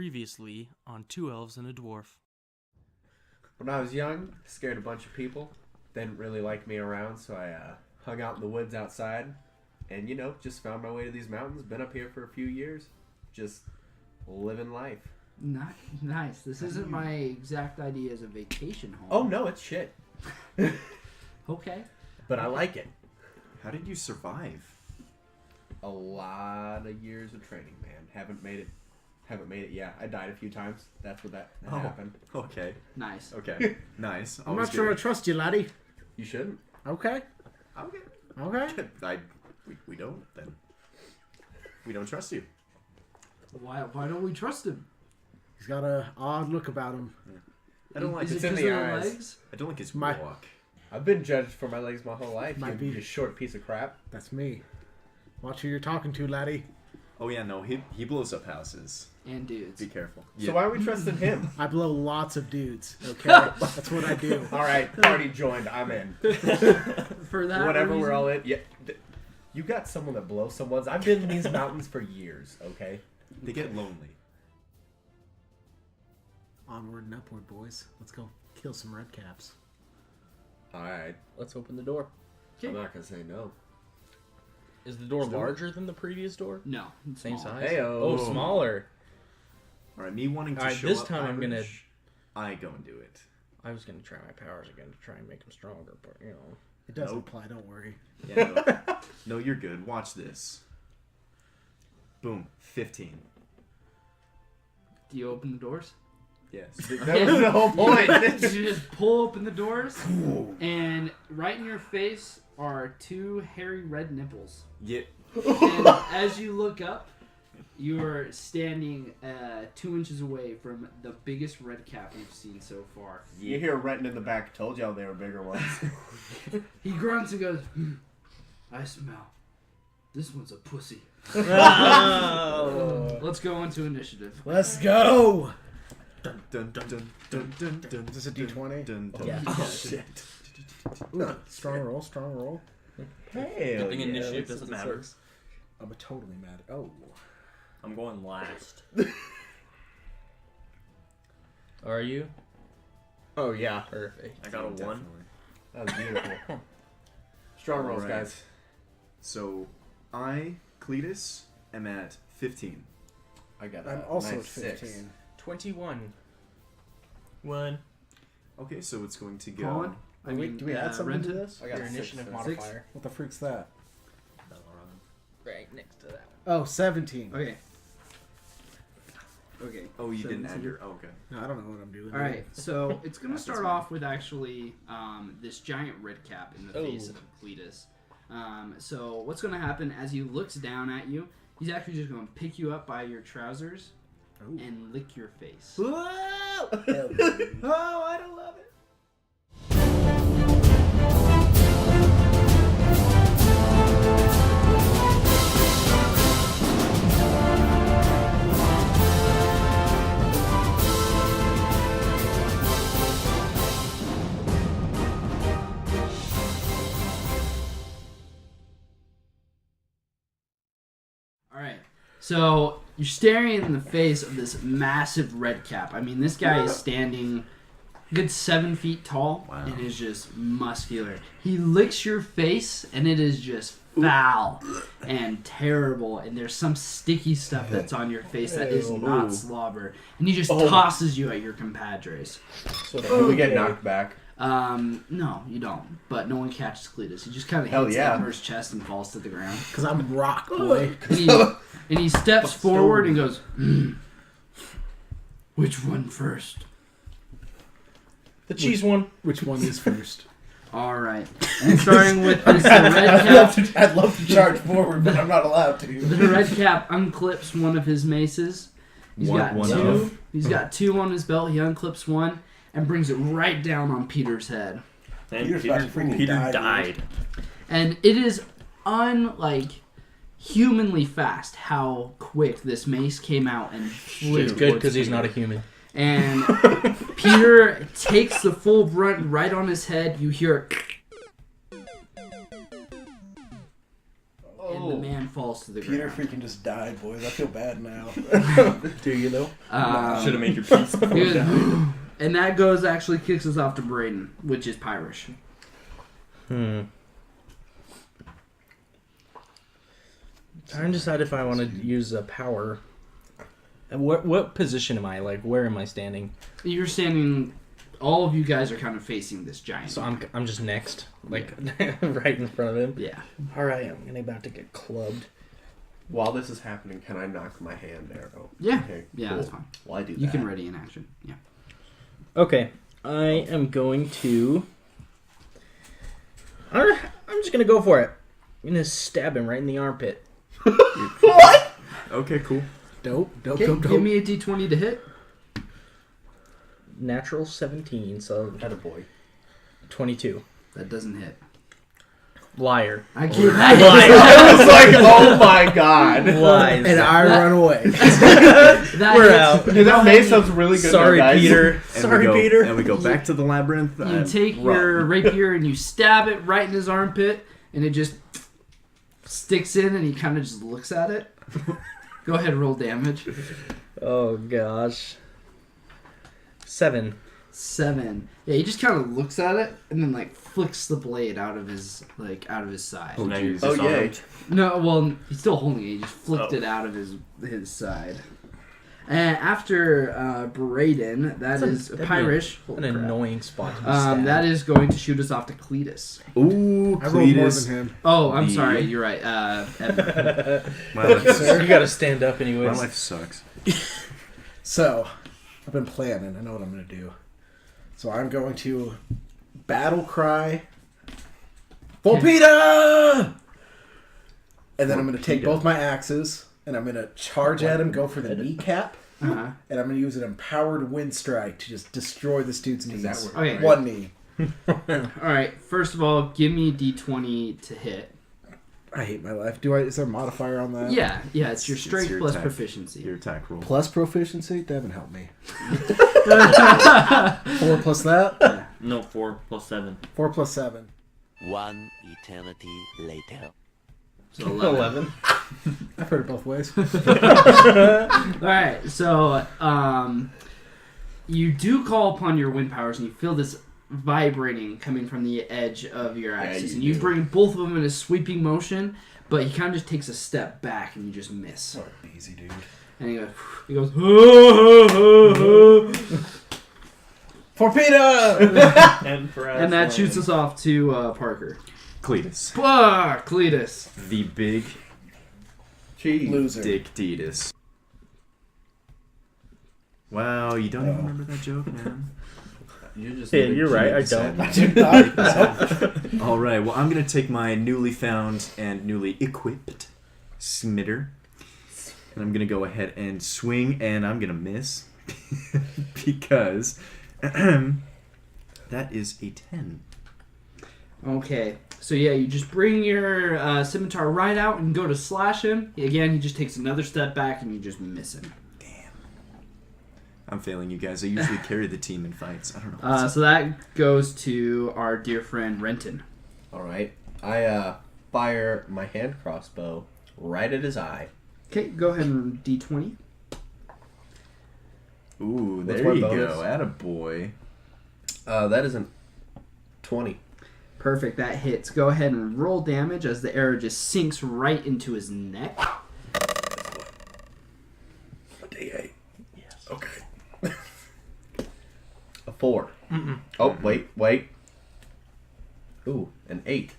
Previously on Two Elves and a Dwarf. When I was young, scared a bunch of people. They didn't really like me around, so I hung out in the woods outside. And, just found my way to these mountains. Been up here for a few years. Just living life. Nice. This isn't my exact idea as a vacation home. Oh, no, it's shit. Okay. But I like it. How did you survive? A lot of years of training, man. Haven't made it. Yeah, I died a few times. That's what that happened. Okay. Nice. Okay. Nice. I'm not sure I trust you, laddie. You shouldn't. Okay. Okay. We don't then. We don't trust you. Why don't we trust him? He's got an odd look about him. I don't like Is his it in because the of the eyes. legs? I don't like his My- walk. I've been judged for my legs my whole life. Might You be. short piece of crap. That's me. Watch who you're talking to, laddie. Oh yeah, no, he blows up houses. And dudes. Be careful. So why are we trusting him? I blow lots of dudes, okay? That's what I do. All right, party joined. I'm in. For that Whatever, reason, we're all in. Yeah, you got someone that blows someone's. I've been in these mountains for years. Okay. They get lonely. Onward and upward, boys. Let's go kill some red caps. All right. Let's open the door. I'm not gonna say no. Is the door larger than the previous door? No. it's Same small. size? Heyo. Oh, smaller. All right, me wanting to All right, show this up time I'm gonna- average, I go and do it. I was going to try my powers again to try and make them stronger, but, It doesn't Nope. apply, don't worry. Yeah, no. No, you're good. Watch this. Boom. 15. Do you open the doors? Yes. That was the whole point. You just pull open the doors, and right in your face are two hairy red nipples. Yeah. And as you look up, you are standing 2 inches away from the biggest red cap you've seen so far. You hear Renton in the back. Told y'all they were bigger ones. He grunts and goes, I smell. This one's a pussy. Oh. Let's go into initiative. Let's go! Dun, dun, dun, dun, dun, dun, dun, Is this a D20? dun, dun. Yeah. Oh shit. Ooh, strong roll. Hey. Good thing initiative doesn't matter. I'm totally mad. Oh. I'm going last. Are you? Oh yeah. Perfect. I got a 1. Definitely. That was beautiful. Strong rolls, Alright. guys. So, I, Cletus, am at 15. I got. I'm also nice at 15. 6. 21. 1. Okay, so it's going to go. Colin? I mean, do we add something to Renton? this? I got Your a 6, initiative so- modifier. What the freak's that? Right next to that Oh, 17. Okay. Okay. Oh, you didn't 17. add your. Oh, okay. No, I don't know what I'm doing. All right, so it's going to That's start fine. off with actually this giant red cap in the face Oh. of Cletus. So what's going to happen as he looks down at you, he's actually just going to pick you up by your trousers Ooh. and lick your face. Whoa! Oh, I don't love it. All right, so you're staring in the face of this massive red cap. I mean, this guy is standing a good 7 feet tall Wow. and is just muscular. He licks your face and it is just foul and terrible. And there's some sticky stuff that's on your face that is not slobber. And he just tosses you at your compadres. So do we get knocked back? No, you don't. But no one catches Cletus. He just kind of Hell hits yeah. Edmur's chest and falls to the ground. Because I'm rock, boy. And he steps forward and goes, which one first? The cheese one. Which one is first? All right. And starting with this red cap, I'd love to charge forward, but I'm not allowed to. the red cap unclips one of his maces. He's got One two. of. He's got 2 on his belt. He unclips one and brings it right down on Peter's head. And Peter's about to freaking Peter die, died. And it is humanly fast how quick this mace came out and flew. It's good towards because he's Peter. not a human. And Peter takes the full brunt right on his head. You hear it. And the man falls to the Peter ground. freaking just died, boys. I feel bad now. Do you though? Should have made your peace. And that actually kicks us off to Braden, which is Pyrish. Trying to decide if I want to use a power. And what position am I? Like, where am I standing? You're standing. All of you guys are kind of facing this giant. So I'm just next, like right in front of him. Yeah. All right, I'm about to get clubbed. While this is happening, can I knock my hand arrow? Yeah. Okay, Yeah, cool. that's fine. Well, I do that. You can ready in action. Yeah. Okay, I am going to. I'm just gonna go for it. I'm gonna stab him right in the armpit. What? Okay, cool. Dope. Okay, give me a d20 to hit. Natural 17, so Attaboy. 22. That doesn't hit. Liar. I give that. I was like, oh my god. Lies. And I run away. That We're hits. out. Dude, that mace sounds really good. Sorry, though, guys. Peter. And Sorry, we go, Peter. And we go back to the labyrinth. You take run. your rapier and you stab it right in his armpit, and it just sticks in, and he kind of just looks at it. Go ahead, roll damage. Oh gosh. 7. 7. Yeah, he just kind of looks at it, and then like flicks the blade out of his side. Oh, now you're Oh, yay. disarmed. No, well, he's still holding it. He just flicked it out of his side. And after Braden, that'd be Pyrish. An annoying spot to be stabbed. That is going to shoot us off to Cletus. Ooh, I rolled more Cletus. than him. Oh, I'm The- sorry. You're right. Evan. My life, You gotta stand up my anyways. life sucks. So, I've been planning. I know what I'm going to do. So I'm going to battle cry, Volpita! And then I'm going to take both my axes, and I'm going to charge at him, go for the kneecap, Uh-huh. and I'm going to use an empowered wind strike to just destroy this dude's knees. that work? Okay. One knee. All right. First of all, give me a d20 to hit. I hate my life. Is there a modifier on that? Yeah. It's your It's strength your plus attack. proficiency. Your attack roll. Plus proficiency? Devin, help me. 4 plus that? No, 4 plus 7. 4 plus 7. One eternity later. So 11. I've heard it both ways. All right. So you do call upon your wind powers, and you feel this vibrating coming from the edge of your axis, and you bring both of them in a sweeping motion, but he kind of just takes a step back, and you just miss. Sort of easy, dude. And he goes, Torpedo! and that shoots us off to Parker. Cletus. Cletus. The big Jeez. Loser. dick Detus. Wow, you don't even remember that joke, man. You just Yeah, you're right, I don't. I do not. All right, well, I'm going to take my newly found and newly equipped smitter, and I'm going to go ahead and swing, and I'm going to miss because that is a 10. Okay. So yeah, you just bring your scimitar right out and go to slash him. Again, he just takes another step back, and you just miss him. I'm failing you guys. I usually carry the team in fights. I don't know. So that goes to our dear friend Renton. Alright. I fire my hand crossbow right at his eye. Okay, go ahead and d20. Ooh, What's there my you bonus? go. Attaboy. That isn't 20. Perfect, that hits. Go ahead and roll damage as the arrow just sinks right into his neck. A D8. Yes. Okay. A 4. Oh, wait. Ooh, an 8.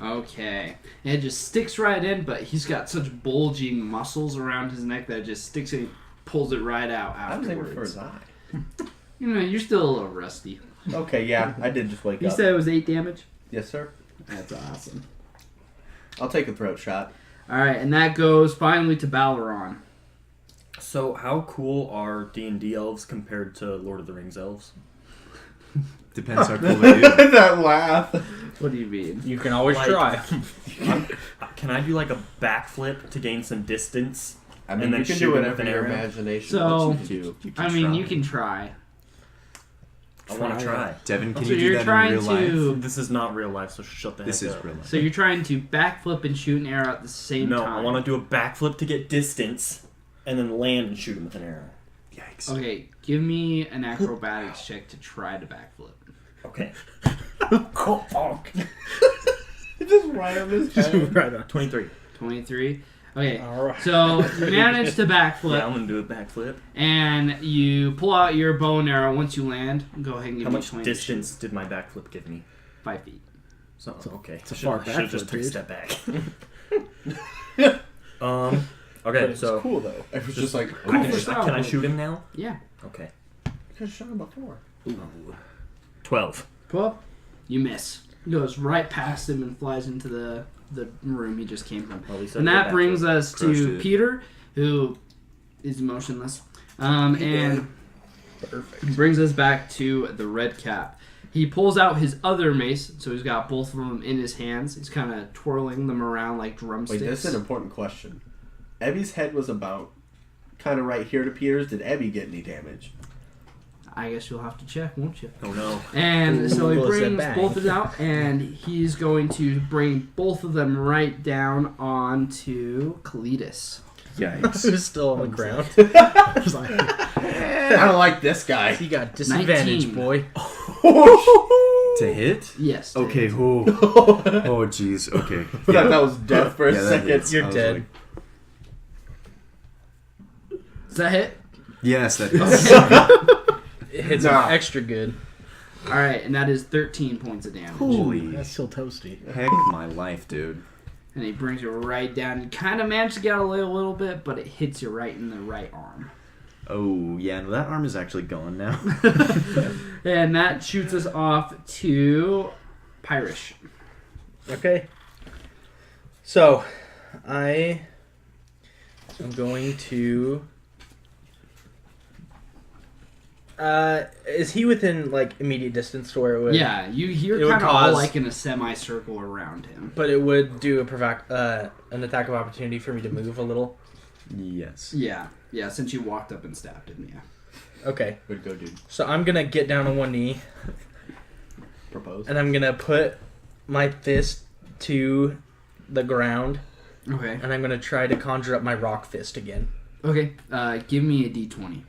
Okay. And it just sticks right in, but he's got such bulging muscles around his neck that it just sticks in and pulls it right out I was aiming afterwards. for his eye. You know, you're still a little rusty. Okay, yeah, I did just wake You up. said it was 8 damage? Yes, sir. That's awesome. I'll take a throat shot. Alright, and that goes finally to Balaron. So, how cool are D&D elves compared to Lord of the Rings elves? Depends how cool they do. That laugh. What do you mean? You can always Like- try. Can I do like a backflip to gain some distance? I mean, And then you can shoot do him whatever with an your arrow? imagination So- lets you do. I mean, you can try. I want to try. Devin, can So you do you're that in trying real life? to. This is not real life, so shut the This heck is up. real life. So you're trying to backflip and shoot an arrow at the same No, time. I want to do a backflip to get distance, and then land and shoot him with an arrow. Yikes. Okay, give me an acrobatics check to try to backflip. Okay. Just right on his head. Right on. 23. 23. Okay, Alright. so you manage to backflip, Yeah, I'm gonna do a backflip. and you pull out your bow and arrow once you land. Go ahead and give How me much 20 distance did my backflip give me? 5 feet. So okay. it's a far Should have just backflip, took a dude. step back. Okay, It's so cool though. It was just like, Cool. can I shoot him now? Yeah. Okay. could have shot him before. 12. 12. You miss. He goes right past him and flies into the room he just came from. Well, at least I And did that backflip. brings us Crushed to it. Peter, who is motionless. And Perfect. brings us back to the red cap. He pulls out his other mace, so he's got both of them in his hands. He's kind of twirling them around like Wait, drumsticks. this is an important question. Ebby's head was about kind of right here to Peter's. Did Ebby get any damage? I guess you'll have to check, won't you? Oh no. And so he Well, it's a brings bang. both of them out, and he's going to bring both of them right down onto Cletus. Yikes. Who's still on the ground? I was like, I don't like this guy. You got disadvantage, 19. boy. To hit? Yes. Okay, oh. Oh, jeez, okay. I thought that was death for a Yeah, that second. hits. You're I was dead. like, Does that hit? yes, that is. It hits Nah. him extra good. All right, and that is 13 points of damage. Holy that's still toasty. heck my life, dude. And he brings you right down. You kind of manage to get away a little bit, but it hits you right in the right arm. Oh, yeah, no, that arm is actually gone now. And that shoots us off to Pyrish. Okay. So, I am going to. Is he within like immediate distance to where it would? Yeah, you're It would kind of all cause- like in a semicircle around him. But it would do an attack of opportunity for me to move a little. Yes. Yeah, since you walked up and stabbed him, yeah. Okay. Good go, dude. So I'm gonna get down on one knee Propose. and I'm gonna put my fist to the ground Okay. and I'm gonna try to conjure up my rock fist again. Okay, give me a d20.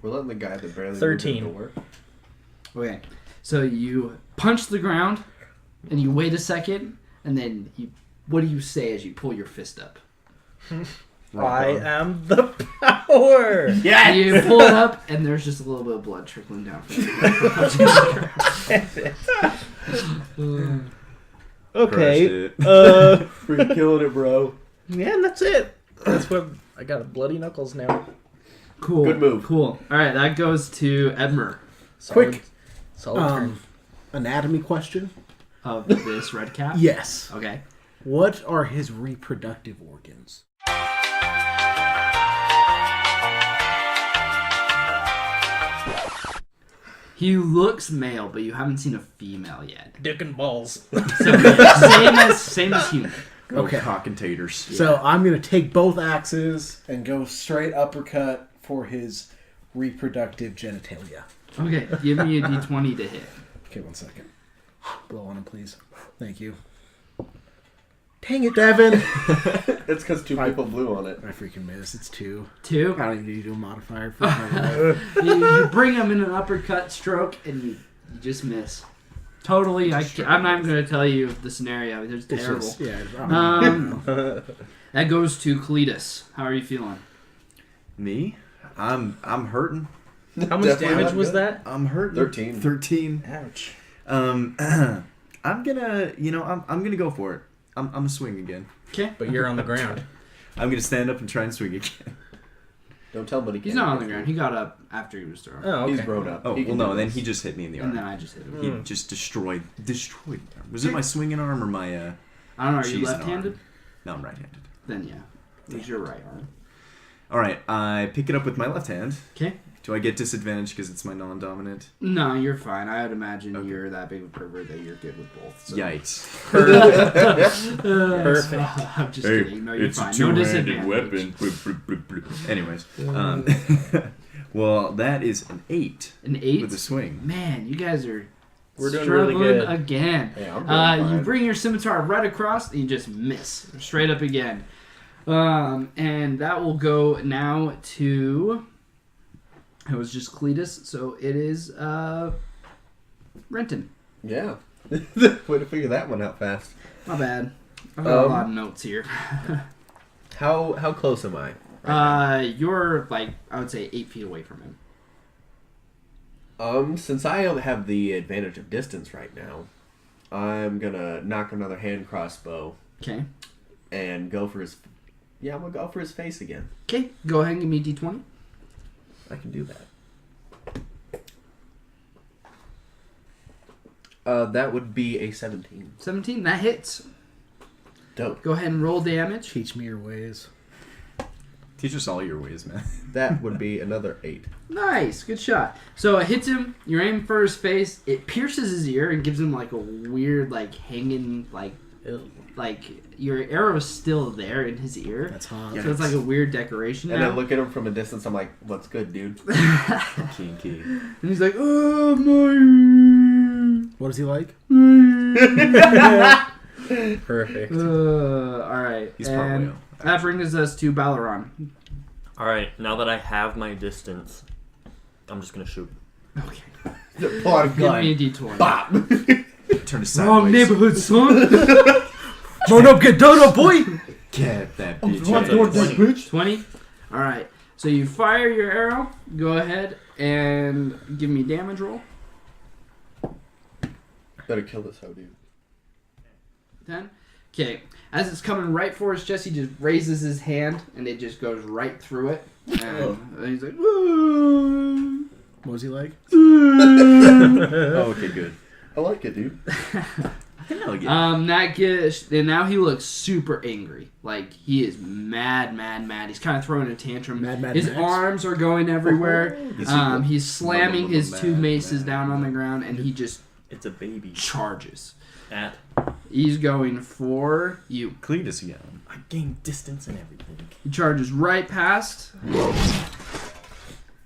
We're letting the guy that barely 13. moved work. Okay, so you punch the ground, and you wait a second, and then what do you say as you pull your fist up? I am the power. Yeah. You pull it up, and there's just a little bit of blood trickling down from the ground. Okay. Crushed it. Freaking killing it, bro. Yeah, and that's it. That's what I got. Bloody knuckles now. Cool. Good move. Cool. All right, that goes to Edmer Quick. Solid turn. Anatomy question. of this red cap. Yes. Okay. What are his reproductive organs? He looks male, but you haven't seen a female yet. Dick and balls. So yeah, same as human. Okay. Oh, cock and taters. So I'm going to take both axes and go straight uppercut for his reproductive genitalia. Okay, give me a d20 to hit. Okay, 1 second. Blow on him, please. Thank you. Dang it, Devin! It's because two people blew on it. I freaking missed. It's 2. 2. I don't need to do a modifier for my life. You bring him in an uppercut stroke, and you just miss. Totally, I'm not even going to tell you the scenario. It's It's terrible. just- yeah, I don't know. That goes to Cletus. How are you feeling? Me? I'm hurting. How much Definitely damage not was good. that? I'm hurting. 13. 13. Ouch. I'm gonna, I'm gonna go for it. I'm gonna swing again. Okay. But you're on the ground. I'm gonna stand up and try and swing again. Don't tell him what he He's can't. not on the ground. He got up after he was thrown. Oh, okay. He's grown up. Oh, He well, can no, do then this. he just hit me in the And then arm. I just hit him. He just destroyed the arm. Was it my swinging arm or my, I don't know. Are you cheesing left-handed? arm? No, I'm right-handed. Then yeah. Use your right arm. Alright, I pick it up with my left hand. Okay. Do I get disadvantage because it's my non-dominant? No, you're fine. I would imagine Okay. you're that big of a pervert that you're good with both. So. Yikes. Perfect. I'm just kidding. No, you're fine. No disadvantage. Anyways, well, that is an 8 An 8? with a swing. Man, you guys are We're doing struggling really good. again. Yeah, I'm doing You fine. bring your scimitar right across, and you just miss straight up again. And that will go now to. It was just Cletus, so it is Renton. Yeah. Way to figure that one out fast. My bad. I've got a Um, lot of notes here. How close am I? You're like I would say 8 feet away from him. Since I only have the advantage of distance right now, I'm gonna knock another hand crossbow Okay. and go for his. Yeah, I'm gonna go for his face again. Okay. Go ahead and give me a d20. I can do that. That would be a 17. 17. That hits. Dope. Go ahead and roll damage. Teach me your ways. Teach us all your ways, man. That would be another 8. Nice, good shot. So it hits him. You're aiming for his face. It pierces his ear and gives him like a weird, like hanging, like your arrow is still there in his ear. That's hot. So it's like a weird decoration. And I Now. look at him from a distance. I'm like, "What's good, dude?" Kinky. And he's like, oh my. What is he like? Perfect. All right. He's and probably that brings us to Balaron. Alright, now that I have my distance, I'm just gonna shoot. Okay. Pull out a Give me a gun. d20. Bop. Turn it Wrong sideways. neighborhood, son. Don't up, get done up, boy! Get that That's bitch. a 20. 20. All right. So you fire your arrow. Go ahead and give me a damage roll. Better kill this hoe, dude. 10. Okay. As it's coming right for his chest, he just raises his hand and it just goes right through it. And he's like, "Woo." What was he like? Oh, okay, good. I like it, dude. Hell yeah. and now he looks super angry. Like he is mad. He's kind of throwing a tantrum. Mad His Max. arms are going everywhere. He's slamming Mad, his two maces mad. down on the ground, and he just It's a baby. charges. At. He's going for you. Cletus again. I gain distance and everything. He charges right past,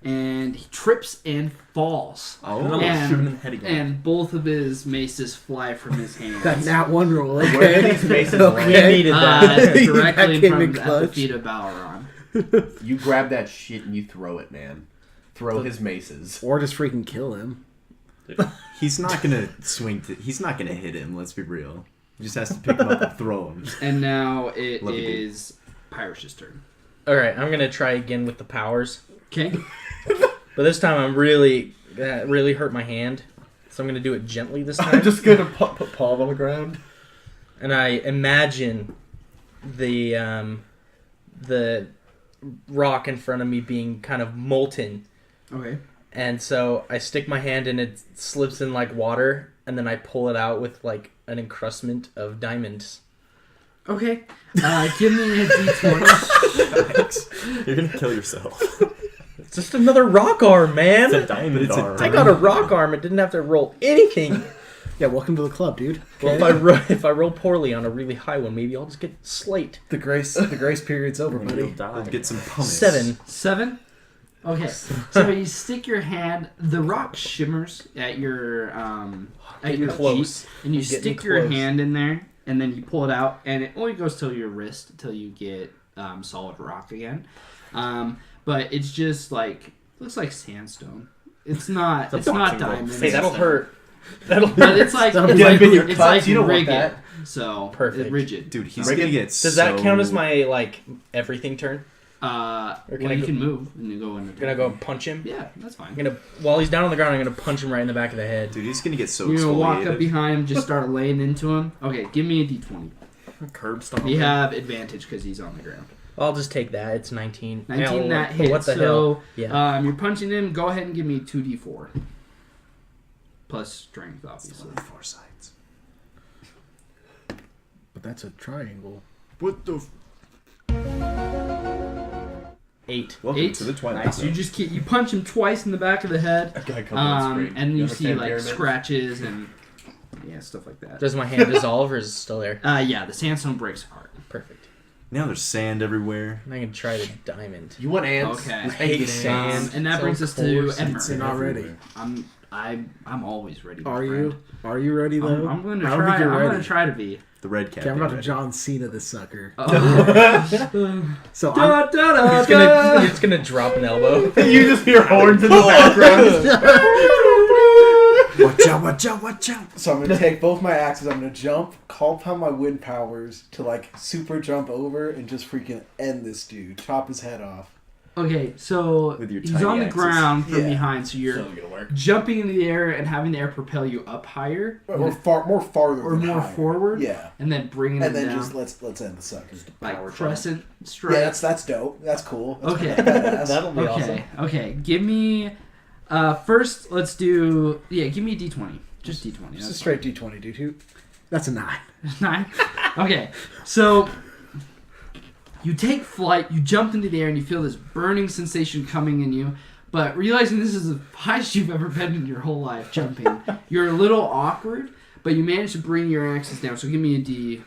and he trips and falls. And I'm gonna And- shoot him in the head again. And both of his maces fly from his hands. That nat one roll, Where okay? are these maces You land? needed that. Directly That came from in at the clutch. feet of Balaron. You grab that shit and you throw it, man. Throw his maces. Or just freaking kill him. He's not gonna swing. He's not gonna hit him. Let's be real. He just has to pick him up and throw him. And now it Love you, dude. is Pyrus's turn. All right, I'm gonna try again with the powers, Okay. but this time I'm really hurt my hand, so I'm gonna do it gently this time. I'm just gonna put palm on the ground. And I imagine the rock in front of me being kind of molten, Okay. and so I stick my hand and it slips in like water, and then I pull it out with like an encrustment of diamonds. Okay. Give me a d20. You're gonna kill yourself. It's just another rock arm, man. It's a diamond It's a arm. I got a rock arm. It didn't have to roll anything. Yeah, welcome to the club, dude. Well, if I roll poorly on a really high one, maybe I'll just get slate. The grace period's over, And you'll buddy. die. Get some pumice. 7. 7? Okay. So you stick your hand, the rock shimmers at your Close. cheek, and you Getting stick your close. hand in there, and then you pull it out, and it only goes till your wrist till you get solid rock again. But it's just like looks like sandstone. It's not. It's not boxing glove. diamond. Hey, that'll hurt. That'll But hurt. it's like That'll it's dip like, in your it's cuts. like You don't want rigid. that. So Perfect. rigid. Dude, he's Rigged. gonna get Does that count as so- my like everything turn? Well, can I you go- can move and you go in. I'm gonna go punch him. Yeah, that's fine. I'm gonna while he's down on the ground, I'm gonna punch him right in the back of the head. Dude, he's gonna get so You're gonna walk up exfoliated. behind him, just start laying into him. Okay, give me a d20. Curb stomp. You have advantage because he's on the ground. I'll just take that. It's 19. 19, Hell, that hits. What the so, hell? Yeah. You're punching him. Go ahead and give me 2d4. Plus strength, obviously. On 4 sides. But that's a triangle. What the? 8. Welcome 8. to the Twilight Nice. Zone. You punch him twice in the back of the head, A guy comes on screen. and you see understand like pyramids? scratches and stuff like that. Does my hand dissolve or is it still there? Yeah, the sandstone breaks apart. Perfect. Now there's sand everywhere. And I can try the diamond. You want ants? Okay. I hate sand. ants. And that So brings us to coarse and Edmer. Not ready. I'm always ready. my Are friend. you? Are you ready though? I'm going to I don't try. think you're I'm ready. going to try to be. The red cat. Okay, I'm about to ready. John Cena this sucker. Oh. So I'm, It's gonna drop an elbow. You just hear horns in the background. Watch out! Watch out! Watch out! so I'm gonna take both my axes. I'm gonna jump, call upon my wind powers to like super jump over and just freaking end this dude, chop his head off. Okay, so With your he's tiny on the axes. ground from Yeah. behind, so you're gonna work. jumping into the air and having the air propel you up higher, Or more farther, or than more higher. forward, Yeah, and then bringing and it then down just let's end the sucker. like crescent strike. Yeah, that's dope. That's cool. That's Okay. badass. That'll be awesome. Okay. Give me first. Let's do give me a d20. Just d20. Just a straight D20, dude. That's a 9. 9. Okay, so you take flight, you jump into the air, and you feel this burning sensation coming in you. But realizing this is the highest you've ever been in your whole life jumping, you're a little awkward, but you manage to bring your axes down. So give me a D.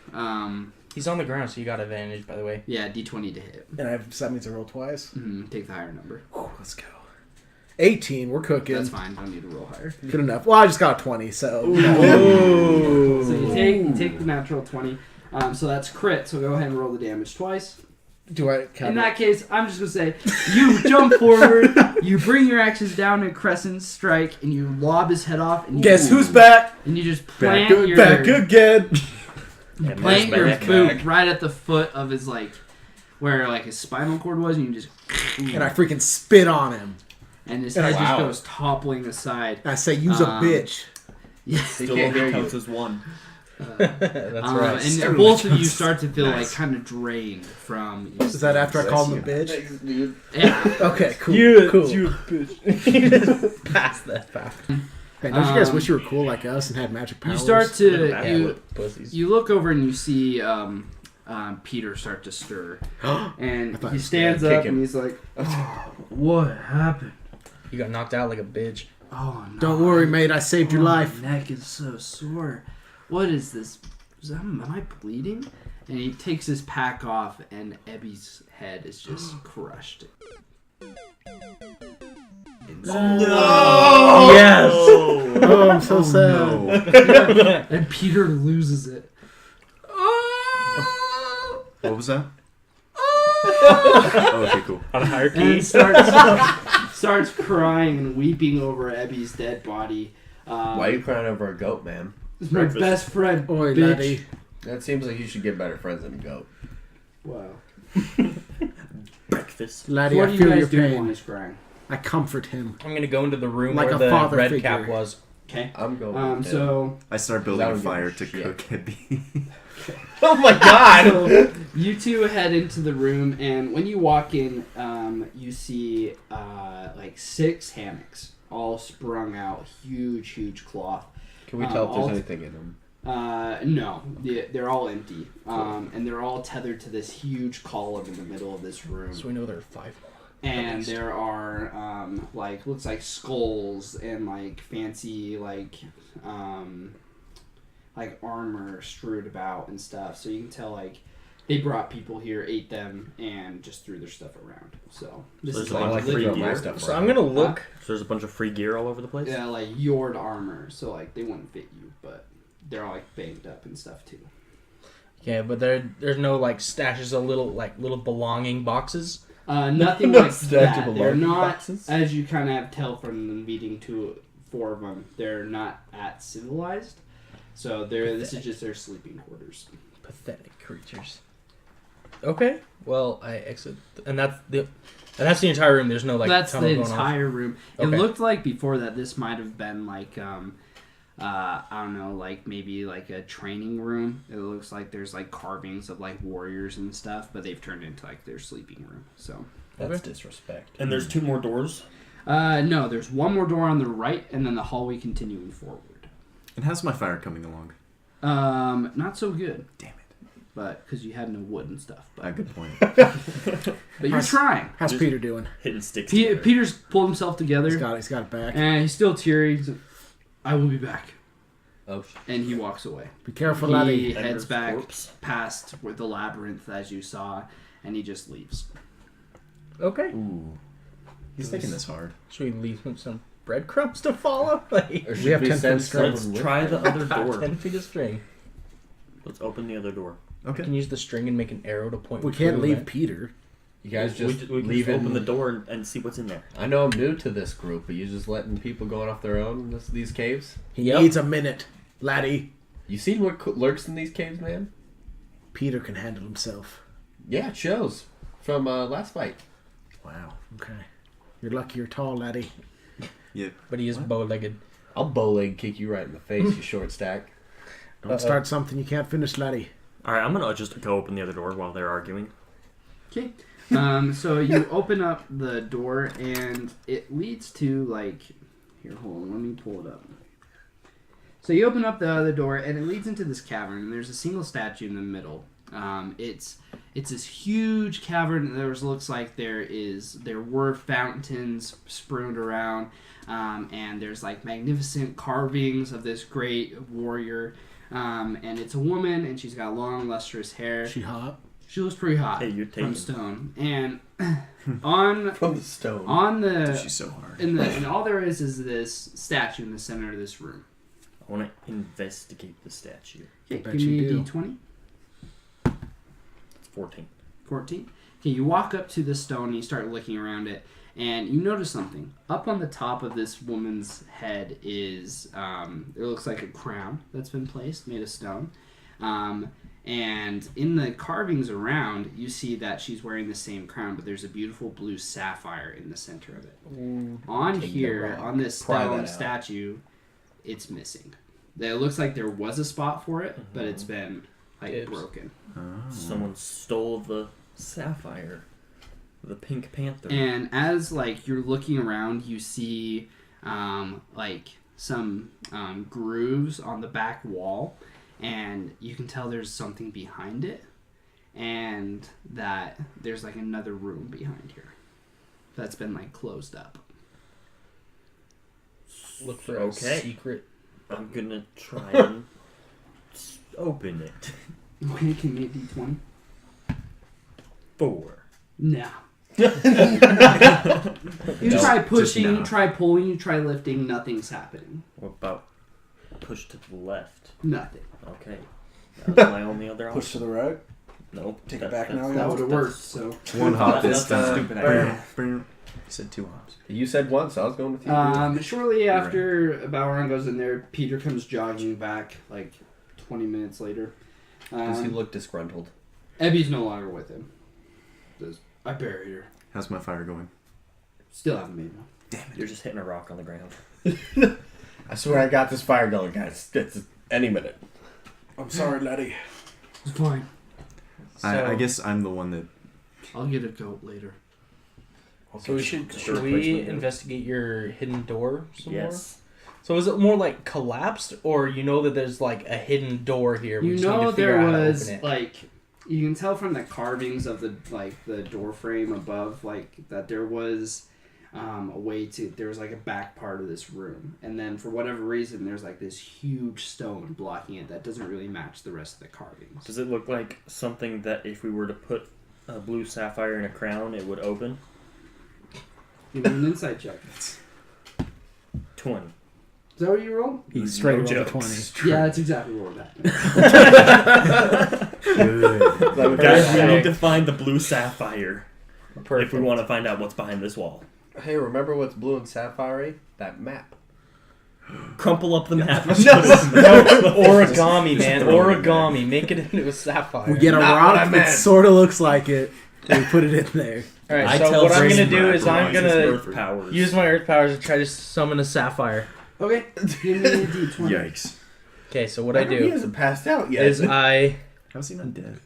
He's on the ground, so you got advantage, by the way. Yeah, D20 to hit. And that means I roll twice. Take the higher number. Whew, let's go. 18. We're cooking. That's fine. Don't need to roll higher. Good enough. Well, I just got a 20, so. So you take the natural 20. So that's crit. So go ahead and roll the damage twice. Do I count In that case, I'm just gonna say you jump forward, you bring your axes down in crescent strike, and you lob his head off. And you, Guess who's back? And you just Back, plant your back again. plant your back. boot right at the foot of his where his spinal cord was, and you just And I freaking spit on him. and his and head I- just wow. goes toppling aside. I say, use a bitch. Yeah. Still can't only hear counts you. as one. That's right. And both of you start to feel kind of drained from. Is that after I called him a bitch? Yeah. Okay, cool. cool. You bitch. Pass that back. Man, don't you guys wish you were cool like us and had magic powers? You start to Pussies. you look over and you see Peter start to stir, and thought he he was stands gonna up kick him. and he's like, "Oh, what happened? You got knocked out like a bitch. Oh no! Don't worry, mate. I saved your life. My neck is so sore. What is this? Am I bleeding?" And he takes his pack off, and Ebby's head is just crushed. Oh, yes! Oh, I'm so sad. And Peter loses it. What was that? Oh, okay, cool. On a higher And key. starts crying and weeping over Ebby's dead body. Why are you crying over a goat, man? It's my best friend, Oi, bitch. laddie. That seems like you should get better friends than a goat. Wow. Breakfast. Laddie, What I are you feel your guys doing while pain. he's crying? I comfort him. I'm gonna go into the room Like where a the father red figure. cap was. Okay. I'm going. with him. So I start building That a would give fire a to shit. cook Hebby. Oh my god! So you two head into the room, and when you walk in, you see 6 hammocks, all sprung out, huge cloth. Can we tell if all- there's anything in them? No, they're all empty, and they're all tethered to this huge column in the middle of this room. So we know there are 5 more. And there are looks like skulls and fancy armor strewed about and stuff. So you can tell they brought people here, ate them, and just threw their stuff around. So this There's is a lot like of free throw my gear. stuff So around. I'm gonna look. So there's a bunch of free gear all over the place. yeah, Yord armor. So they wouldn't fit you, but they're all banged up and stuff too. Yeah, but there's no stashes of little belonging boxes. Nothing No like statue that. of They're alarm not, boxes? as you kind of tell from the meeting 4 of them, they're not at civilized. So this is just their sleeping quarters. Pathetic creatures. Okay. Well, I exit, and that's the entire room. There's no That's tunnel the going entire room. It Okay. looked like before that this might have been I don't know, maybe a training room. It looks like there's carvings of warriors and stuff, but they've turned into their sleeping room. So That's disrespect. And there's 2 more doors. no, there's one more door on the right, and then the hallway continuing forward. And how's my fire coming along? Not so good. Damn it. but because you had no wood and stuff. But, Good point. but you're trying. How's Just- Peter doing? Hitting sticks. together. Peter's pulled himself together, He's got it back. and he's still teary. He's like, I will be back. Oh, And he walks away. Be careful, He laddie. heads Ember's back corpse. past where the labyrinth, as you saw, and he just leaves. Okay. Ooh. He's taking this hard. Should we leave him some breadcrumbs to follow? Like, Or should We have 10 send foot string. Let's someone with try him? the other door. 10 feet of string. Let's open the other door. You Okay. can use the string and make an arrow to point. We through, can't leave right? Peter. You guys just we can leave just it. open the door and see what's in there. I know I'm new to this group, but you just letting people going off their own in these caves? He Yep. needs a minute, laddie. You seen what lurks in these caves, man? Peter can handle himself. Yeah, it shows. From last fight. Wow. Okay. You're lucky you're tall, laddie. Yeah. But he is bow-legged. I'll bowleg kick you right in the face, you short stack. Don't start something you can't finish, laddie. All right, I'm gonna just go open the other door while they're arguing. Okay. So you open up the door, and it leads to, like... Here, hold on. Let me pull it up. So you open up the other door, and it leads into this cavern, and there's a single statue in the middle. It's this huge cavern. Looks like there were fountains strewn around, and there's like magnificent carvings of this great warrior. And it's a woman, and she's got long, lustrous hair. She hot. She looks pretty hot Hey, you're taking- from stone. And on From the stone. on the She's so hard. and all there is this statue in the center of this room. I want to investigate the statue. Okay, bet give you me a do. d20. It's 14. 14. Okay, you walk up to the stone and you start looking around it, and you notice something. Up on the top of this woman's head is, it looks like a crown that's been placed, made of stone. And in the carvings around, you see that she's wearing the same crown, but there's a beautiful blue sapphire in the center of it. On Take here, that out. on this Pry that stone out. statue, it's missing. It looks like there was a spot for it, but it's been, like, Dibs. broken. Someone stole the sapphire. The Pink Panther. And as like you're looking around, you see like some grooves on the back wall, and you can tell there's something behind it, and that there's like another room behind here that's been like closed up. Look for Okay. a secret. I'm gonna try and open it. Okay, can you make d20? 4. No. You try pushing, no. you try pulling, you try lifting, nothing's happening. What about push to the left? Nothing. Okay. That's my only other Push to option. the right. Nope. Take it back now, That would have that's- worked, so. One hop this That's a time. stupid idea. You said 2 hops. You said one, so I was going with you. Shortly after Bowron goes in there, Peter comes jogging back, like 20 minutes later. Does he look disgruntled? Ebby's no longer with him. Says, I buried her. How's my fire going? Still haven't made one. You're just hitting a rock on the ground. I swear I got this fire going, guys. It's any minute. I'm sorry, laddie. It's fine. I guess I'm the one that. I'll get a goat later. So we should Door we placement. investigate your hidden door some more? Yes. So is it more like collapsed, or you know that there's like a hidden door here? We You just need to know figure there out how to was open it. like you can tell from the carvings of the the door frame above like that there was a way to there was like a back part of this room, and then for whatever reason there's like this huge stone blocking it that doesn't really match the rest of the carvings. Does it look like something that if we were to put a blue sapphire in a crown, it would open? Give me an insight check. 20. Is that what you rolled? He's straight No rolled a jokes. 20. Yeah, that's exactly what we're at. Good. Guys, we need to find the blue sapphire if Perfect. we want to find out what's behind this wall. Hey, remember what's blue and sapphire? That map. Crumple up the map. Origami, man. throw it in Origami. Make it into a sapphire. We get a Not what I rock that meant. sort of looks like it, and we put it in there. All right. I So tell what I'm Grayson gonna do is I'm Bradford gonna Earth powers. use my earth powers to try to summon a sapphire. Okay, give me a d20. Yikes. Okay. So what I He do hasn't passed out yet. is I How's he not dead?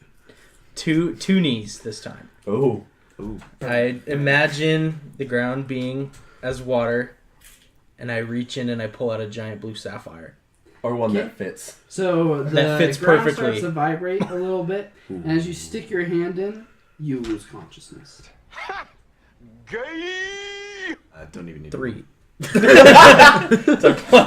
two knees this time. Oh. Ooh. I imagine the ground being as water, and I reach in and I pull out a giant blue sapphire. Or one Okay. that fits. So the That fits ground perfectly. starts to vibrate a little bit, and as you stick your hand in, you lose consciousness. I don't even need 3.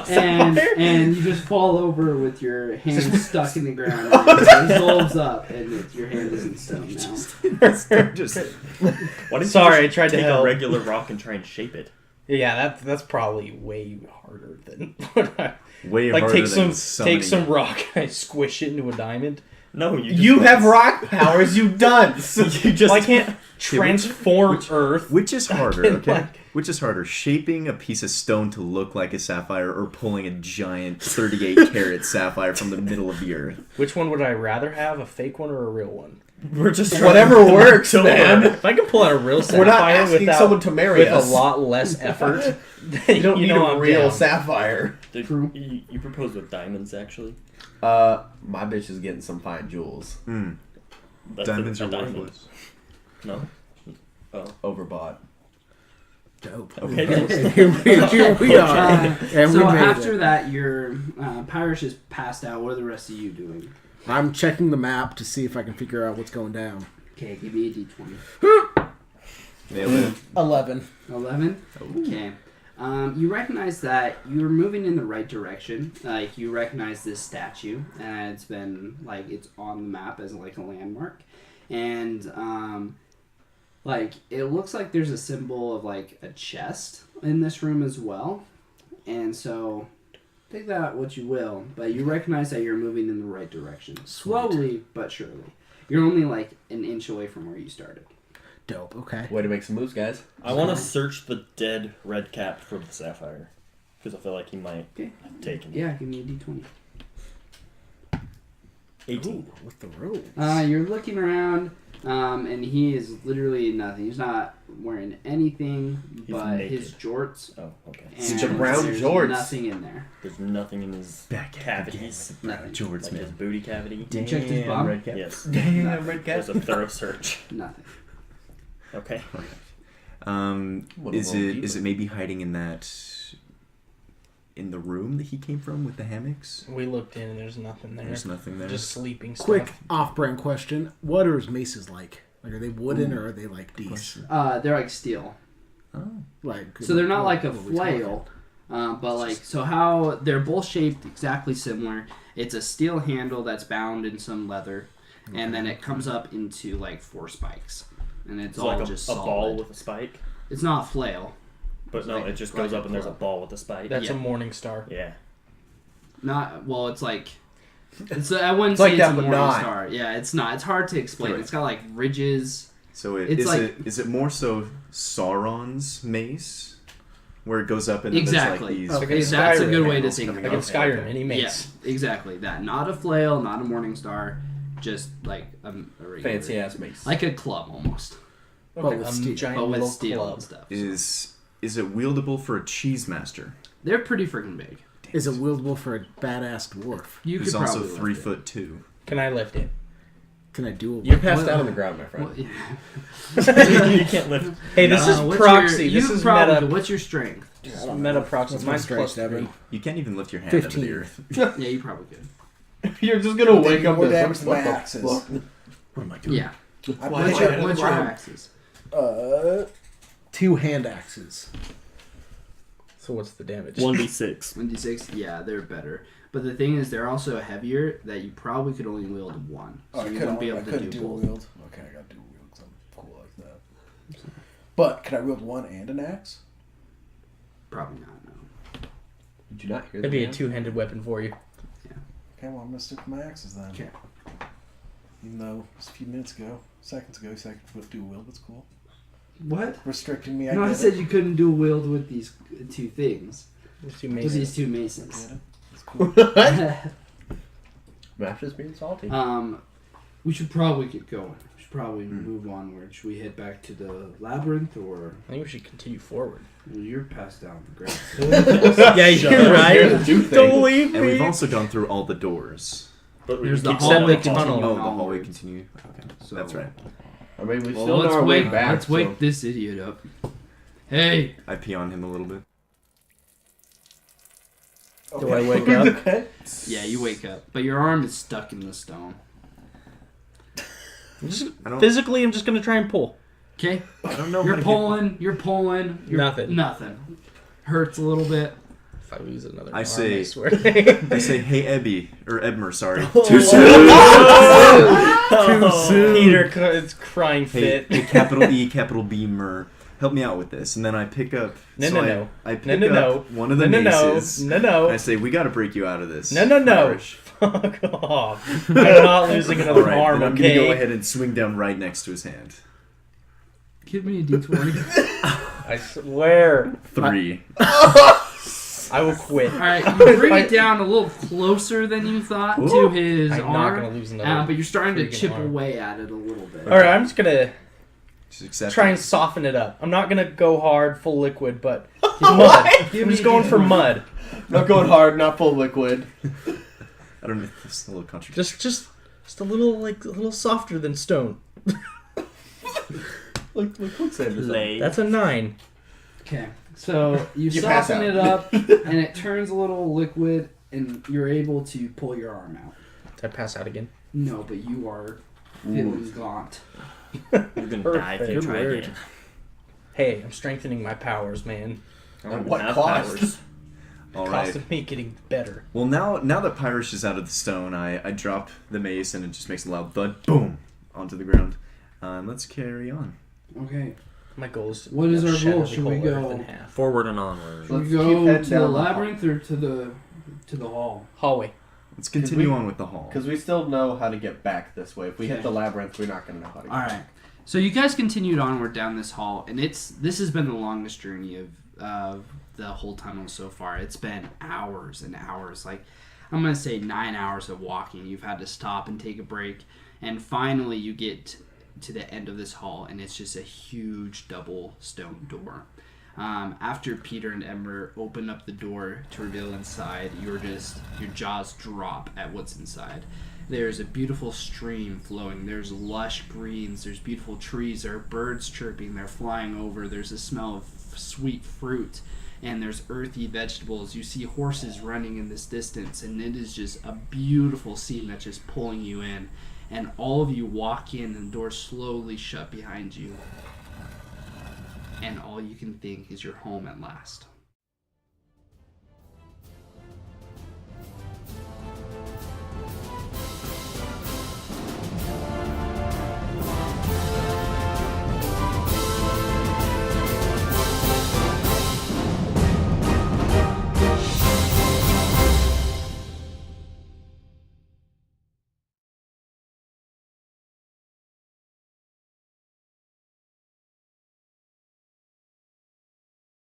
And you just fall over with your hand stuck in the ground, and it dissolves up, and your hand is in stone now. Just Why didn't Sorry, you I tried to take help. a regular rock and try and shape it? Yeah, that's probably way harder than what I... way Like, harder take than take some rock and I squish it into a diamond. No, you. You have rock powers, you dunce! You just. Well, I can't transform Earth. Which is harder, can, okay? like- Which is harder, shaping a piece of stone to look like a sapphire or pulling a giant 38-carat sapphire from the middle of the earth? Which one would I rather have, a fake one or a real one? We're just Whatever works, man. If I can pull out a real sapphire We're not asking without, someone to marry with us. a lot less effort, You don't need know a I'm real down. sapphire. Dude, you proposed with diamonds, actually. My bitch is getting some fine jewels. That's Diamonds a are diamond. worthless. No. Oh. Overbought. Dope. Okay. Here we are. And So we made after it. that, your Pyrus is passed out. What are the rest of you doing? I'm checking the map to see if I can figure out what's going down. Okay, give me a d20. Nailed it. 11. 11? Okay. You recognize that you're moving in the right direction. Like, you recognize this statue, and it's been, like, it's on the map as, like, a landmark. And, like, it looks like there's a symbol of, like, a chest in this room as well. And so, take that what you will, but you recognize that you're moving in the right direction. Slowly, but surely. You're only, like, an inch away from where you started. Dope. Okay. Way to make some moves, guys. I want to search the dead red cap for the sapphire. Because I feel like he might Okay. have taken it. Yeah, give me a d20. 18. Ooh, with the robe. You're looking around, and he is literally nothing. He's not wearing anything He's but naked. his jorts. Oh, okay. And a brown there's jorts. nothing in there. There's nothing in his Back cavities. Nothing. George Like his Smith. booty cavity. You checked his bum? Red cap. Yes. Damn, red cat. There's a thorough search. Nothing. Okay. What a Is little it diva. is it maybe hiding in the room that he came from with the hammocks? We looked in and there's nothing there. There's nothing there. Just sleeping stuff. Quick off-brand question. What are his maces like? Like, are they wooden or are they like these? They're like steel. Oh. Like, So they're not like a what are we talking? flail, but like, so how they're both shaped exactly similar. It's a steel handle that's bound in some leather, and then it comes up into like 4 spikes. And it's It's all like a just ball solid. with a spike. It's not a flail. But no, like- it just like goes a up and there's a club. ball with a spike. That's Yeah. a morning star. Yeah. Not well. It's like it's. I wouldn't It's say like it's that, a but morning not. star. Yeah, it's not. It's hard to explain. Correct. It's got like ridges. So It's like- is it more so Sauron's mace, where it goes up and then Exactly. there's like Okay, these That's a Skyrim good way to handles think of coming it. Like in up? Skyrim, any Yeah, mace. exactly that. Not a flail, not a morning star, just like a regular, Fancy ass mace. like a club almost, Okay, with a steel. giant but with metal steel club. and stuff. Is it wieldable for a cheese master? They're pretty freaking big. Is it wieldable for a badass dwarf? You Who's could also probably lift 3'2". Can I lift it? Can I do a You're passed what- out on the ground, my friend. What, yeah. You can't lift. Hey, this is What's proxy. Your, This you is probably meta. could. What's your strength? This is meta proxy. What's my Mine's strength, plus 3. Devin? You can't even lift your hand out of 15. the earth. Yeah, you probably could. You're just gonna wake up more to damage than my what the axes. fuck? What am I doing? Yeah. I Why What's am I your, on what's the your ground? axes? 2 hand axes. So what's the damage? 1d6. 1d6. Yeah, they're better. But the thing is, they're also heavier that you probably could only wield one. So I you couldn't wouldn't be able to do do dual both. wield. Okay, I got dual wield 'cause I'm cool like that. But can I wield one and an axe? Probably not. No. Did you not hear That'd that? be a man? two-handed weapon for you. Okay, well I'm gonna stick with my axes then. Okay. Even though just a few seconds ago, you said I could dual wield. That's cool. What? Restricting me. No, I get said it. you couldn't dual wield with these 2 things. These two With maces. these 2 I maces. get it. That's cool. Mash is being salty. We should probably get going. We should probably move onward. Should we head back to the labyrinth, or I think we should continue forward. well, you're passed down? Great. Yeah, you're right. Don't leave And we've me. also gone through all the doors. But we There's the keep hallway Except the tunnel. continuing Oh, the hallway onwards. continue. Okay, So- that's right. I mean, we Well, still know let's our way wake. back. Let's wake this idiot up. Hey, I pee on him a little bit. Do I wake up? Okay. Yeah, you wake up, but your arm is stuck in the stone. Physically, I'm just gonna try and pull. Okay, I don't know. you're pulling. Nothing. Hurts a little bit. If I lose another I arm, say- I swear. I say, hey, Ebby. Or Ebmer, sorry. Too soon. Peter is crying Hey, fit. hey, capital E, capital B, Mer. Help me out with this. And then I pick up... No. I pick up one of the maces. And I say, we gotta break you out of this. No. Irish. Fuck off. I'm not losing another Alright, arm, then I'm okay? gonna go ahead and swing down right next to his hand. Give me a d20. I swear. 3. I will quit. All right, you bring it down a little closer than you thought to his I'm arm, not gonna lose another. but you're starting to freaking chip arm. away at it a little bit. Alright, I'm just gonna Just accept try it. and soften it up. I'm not gonna go hard, full liquid, but mud. I'm just going for mud. Not going hard, not full liquid. I don't know if this is a little contradiction. Just a little softer than stone. Like quicksand or something. That's a 9. Okay, so you You pass soften out. it up, and it turns a little liquid, and you're able to pull your arm out. Did I pass out again? No, but you are feeling gaunt. You're gonna die if you Good try word. again. Hey, I'm strengthening my powers, man. I don't At what have cost? powers. All Cost right. of me getting better. Well, now that Pyrish is out of the stone, I drop the mace and it just makes a loud thud, boom, onto the ground. Let's carry on. Okay, My goal is to What is our shatter goal? the Should we whole go- earth in half. Forward and onward. should we Let's go keep heading to the down the labyrinth or to the hall? Hallway. Let's continue we- on with the hall. Because we still know how to get back this way. If we hit Okay. the labyrinth, we're not going to know how to get All back. right. So you guys continued onward down this hall, and this has been the longest journey of the whole tunnel so far. It's been hours and hours. Like, I'm gonna say 9 hours of walking. You've had to stop and take a break, and finally you get to the end of this hall, and it's just a huge double stone door. After Peter and Ember open up the door to reveal inside, your jaws drop at what's inside. There's a beautiful stream flowing. There's lush greens. There's beautiful trees. There are birds chirping. They're flying over. There's a smell of sweet fruit. And there's earthy vegetables. You see horses running in this distance. And it is just a beautiful scene that's just pulling you in. And all of you walk in and the doors slowly shut behind you. And all you can think is you're home at last.